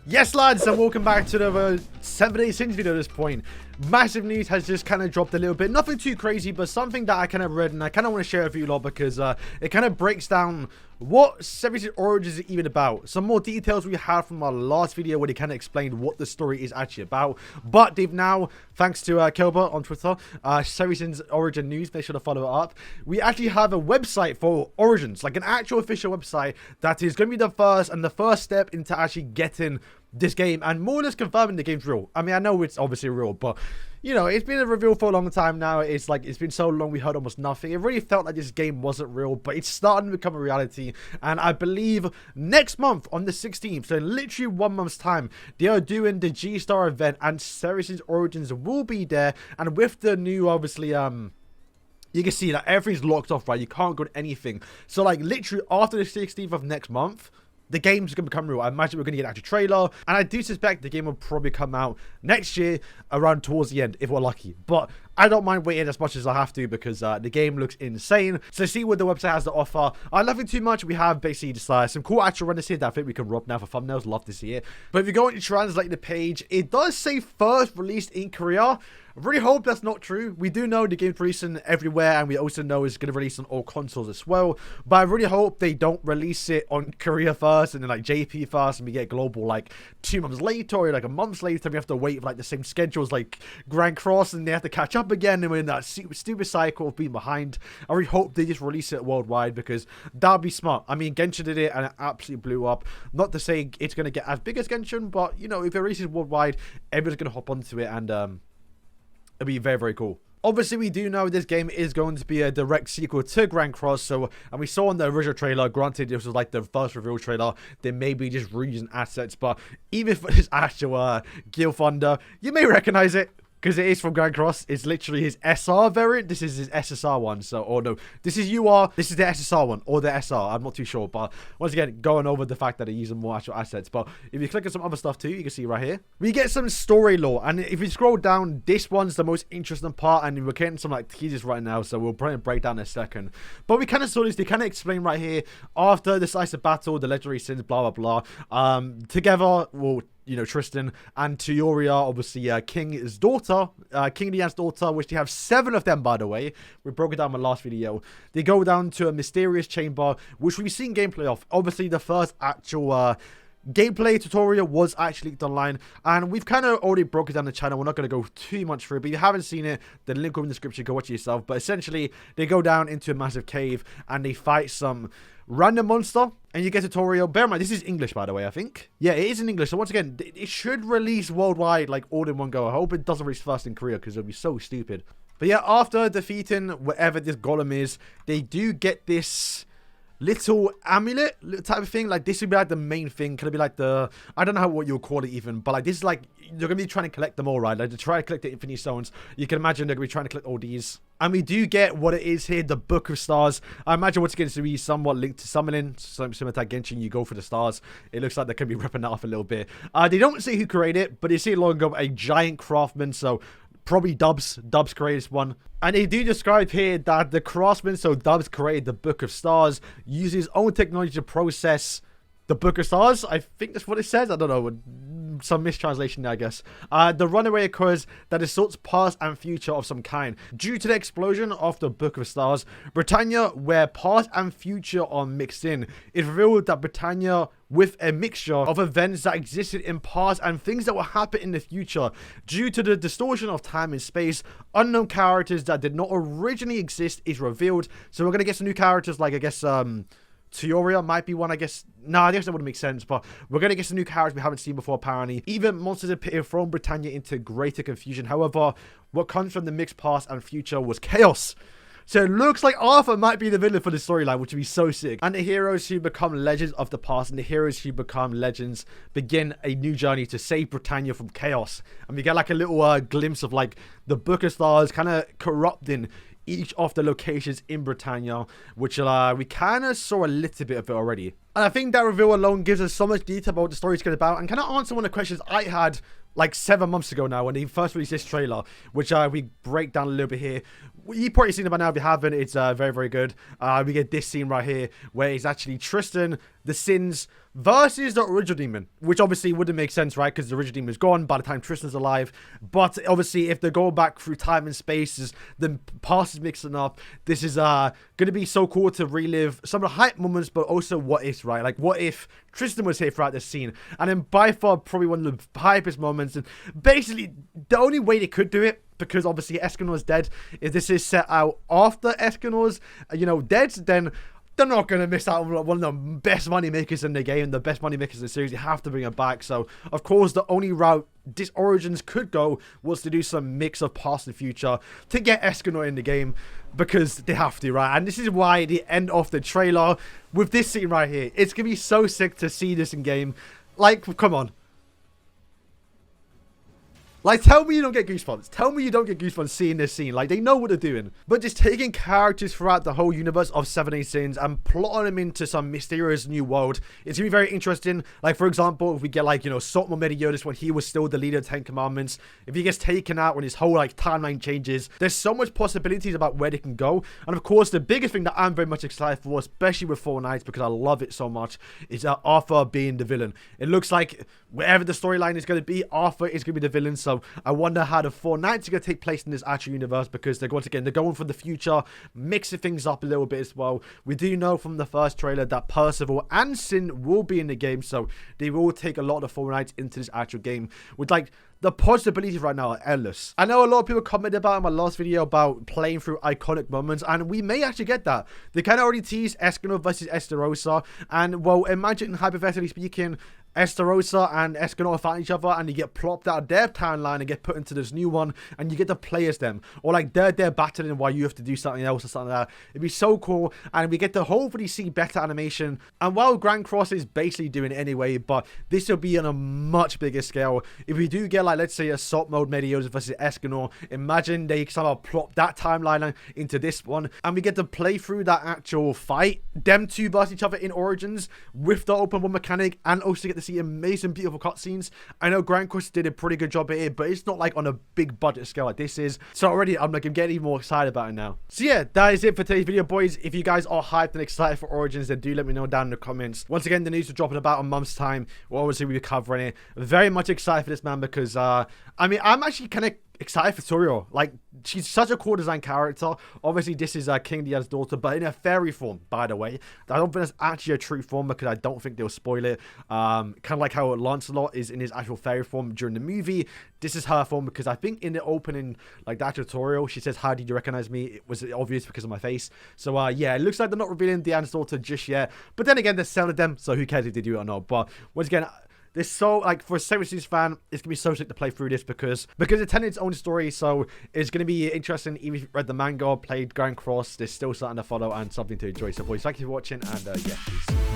Yes, lads, and welcome back to the 7 days since video at this point. Massive news has just kind of dropped a little bit. Nothing too crazy, but something that I kind of read and I kind of want to share with you lot because it kind of breaks down what Series Origins is even about. Some more details we had from our last video where they kind of explained what the story is actually about. But they've now, thanks to Kelber on Twitter, Series Origin News, make sure to follow it up. We actually have a website for Origins, like an actual official website that is going to be the first step into actually getting this game and more or less confirming the game's real. I mean, I know it's obviously real, but you know, it's been a reveal for a long time now. It's like, it's been so long, we heard almost nothing. It really felt like this game wasn't real, but it's starting to become a reality. And I believe next month on the 16th, so in literally 1 month's time, they are doing the G-Star event and Series Origins will be there. And with the new, obviously, you can see that everything's locked off, right? You can't go to anything. So like literally after the 16th of next month, the game's going to become real. I imagine we're going to get an actual trailer. And I do suspect the game will probably come out next year around towards the end, if we're lucky. But I don't mind waiting as much as I have to because the game looks insane. So see what the website has to offer. Nothing too much. We have basically just some cool actual renders here that I think we can rub now for thumbnails. Love to see it. But if you go and translate the page, it does say first released in Korea. I really hope that's not true. We do know the game's releasing everywhere, and we also know it's going to release on all consoles as well. But I really hope they don't release it on Korea first, and then like JP first, and we get global like 2 months later, or like a month later. We have to wait for like the same schedules like Grand Cross, and they have to catch up again, and we're in that stupid cycle of being behind. I really hope they just release it worldwide because that'd be smart. I mean, Genshin did it, and it absolutely blew up. Not to say it's going to get as big as Genshin, but you know, if it releases worldwide, everyone's going to hop onto it, and it'll be very, very cool. Obviously, we do know this game is going to be a direct sequel to Grand Cross. So, and we saw in the original trailer, granted, this was like the first reveal trailer, they may be just reusing assets. But even for this actual Gil Thunder, you may recognize it because it is from Grand Cross. It's literally his SR variant. This is his SSR one. So, or no, this is UR. This is the SSR one or the SR. I'm not too sure. But once again, going over the fact that they're using more actual assets. But if you click on some other stuff too, you can see right here, we get some story lore. And if you scroll down, this one's the most interesting part. And we're getting some like teasers right now. So we'll probably break down in a second. But we kind of saw this. They kind of explain right here after the decisive battle, the legendary sins, blah, blah, blah. Together, we'll, you know, Tristan and Teoria, obviously King's daughter, King Leanne's daughter, which they have 7 of them, by the way. We broke it down in my last video. They go down to a mysterious chamber, which we've seen gameplay of. Obviously, the first actual gameplay tutorial was actually leaked online, and we've kind of already broken down the channel. We're not going to go too much through it, but if you haven't seen it, the link will be in the description. Go watch it yourself. But essentially, they go down into a massive cave, and they fight some random monster, and you get a tutorial. Bear in mind, this is English, by the way, I think. Yeah, it is in English. So once again, it should release worldwide, like all in one go. I hope it doesn't release first in Korea, because it'll be so stupid. But yeah, after defeating whatever this golem is, they do get this little amulet type of thing. Like this would be like the main thing. Could it be like the, I don't know what you'll call it even, but like this is like, you're gonna be trying to collect them all, right? Like to try to collect the infinity stones, you can imagine they're gonna be trying to collect all these. And we do get what it is here, the Book of Stars. I imagine what's going to be somewhat linked to summoning, something similar to Genshin. You go for the stars. It looks like they can be ripping that off a little bit. They don't say who created it, but they say long ago a giant craftsman, so probably Dubs created this one. And they do describe here that the craftsman, so Dubs, created the Book of Stars, uses his own technology to process the Book of Stars. I think that's what it says. I don't know. Some mistranslation there, I guess. The runaway occurs that assaults past and future of some kind. Due to the explosion of the Book of Stars, Britannia, where past and future are mixed in, it revealed that Britannia, with a mixture of events that existed in past and things that will happen in the future, due to the distortion of time and space, unknown characters that did not originally exist is revealed. So we're going to get some new characters like, I guess, Teoria might be one, I guess. No, I guess that wouldn't make sense, but we're going to get some new characters we haven't seen before, apparently. Even monsters appear, thrown Britannia into greater confusion. However, what comes from the mixed past and future was chaos. So it looks like Arthur might be the villain for the storyline, which would be so sick. And the heroes who become legends of the past and the heroes who become legends begin a new journey to save Britannia from chaos. And we get like a little glimpse of like the Book of Stars kind of corrupting each of the locations in Britannia, which we kind of saw a little bit of it already. And I think that reveal alone gives us so much detail about what the story's going to be about, and kind of answer one of the questions I had like 7 months ago now when they first released this trailer, which we break down a little bit here. You've probably seen it by now. If you haven't, it's very, very good. We get this scene right here where it's actually Tristan, the Sins, versus the original demon, which obviously wouldn't make sense, right? Because the original demon is gone by the time Tristan's alive. But obviously, if they go back through time and spaces, the past is mixing up. This is going to be so cool to relive some of the hype moments, but also what ifs, right? Like, what if Tristan was here throughout this scene? And then by far, probably one of the hypest moments. And basically, the only way they could do it, because obviously Escanor's dead, if this is set out after Escanor's, dead, then they're not going to miss out on one of the best money makers in the game, the best money makers in the series. You have to bring it back. So, of course, the only route this Origins could go was to do some mix of past and future to get Escanor in the game, because they have to, right? And this is why the end of the trailer with this scene right here, it's going to be so sick to see this in game. Like, come on. Like, tell me you don't get goosebumps. Tell me you don't get goosebumps seeing this scene. Like, they know what they're doing. But just taking characters throughout the whole universe of 7 Days Sins and plotting them into some mysterious new world, it's going to be very interesting. Like, for example, if we get, like, Salt Mohamed Yodas when he was still the leader of 10 Commandments. If he gets taken out when his whole, like, timeline changes. There's so much possibilities about where they can go. And, of course, the biggest thing that I'm very much excited for, especially with Four Knights, because I love it so much, is Arthur being the villain. It looks like wherever the storyline is going to be, Arthur is going to be the villain. So I wonder how the Four Knights are going to take place in this actual universe, because they're going for the future, mixing things up a little bit as well. We do know from the first trailer that Percival and Sin will be in the game, so they will take a lot of the Four Knights into this actual game, with like the possibilities right now are endless. I know a lot of people commented about in my last video about playing through iconic moments, and we may actually get that. They kind of already teased Escanor versus Estarossa, and well, imagine, hypothetically speaking, Estarossa and Escanor find each other, and you get plopped out of their timeline and get put into this new one, and you get to play as them, or like they're battling while you have to do something else or something like that. It'd be so cool, and we get to hopefully see better animation. And while Grand Cross is basically doing it anyway, but this will be on a much bigger scale. If we do get, like, let's say Assault Mode Mediosis versus Escanor, imagine they somehow plop that timeline into this one, and we get to play through that actual fight, them two versus each other in Origins with the open world mechanic, and also get to see amazing, beautiful cutscenes. I know Grand Cross did a pretty good job at it, but it's not like on a big budget scale like this is. So already I'm getting even more excited about it now. So yeah, that is it for today's video, boys. If you guys are hyped and excited for Origins, then do let me know down in the comments. Once again, the news will drop in about a month's time. Well, obviously we'll be covering it. Very much excited for this, man, because I mean, I'm actually kind of excited for Toriel. Like, she's such a cool design character. Obviously, this is King Diaz's daughter, but in a fairy form, by the way. I don't think that's actually a true form, because I don't think they'll spoil it. Kind of like how Lancelot is in his actual fairy form during the movie. This is her form, because I think in the opening, like that tutorial, she says, "How did you recognize me?" It was obvious because of my face. So yeah, it looks like they're not revealing Diana's daughter just yet. But then again, they're selling them, so who cares if they do it or not. But once again, this so, like, for a 7 Days fan, it's gonna be so sick to play through this, because it's telling its own story. So it's gonna be interesting. Even if you read the manga, played Grand Cross, there's still something to follow and something to enjoy. So boys, thank you for watching, and yeah, peace.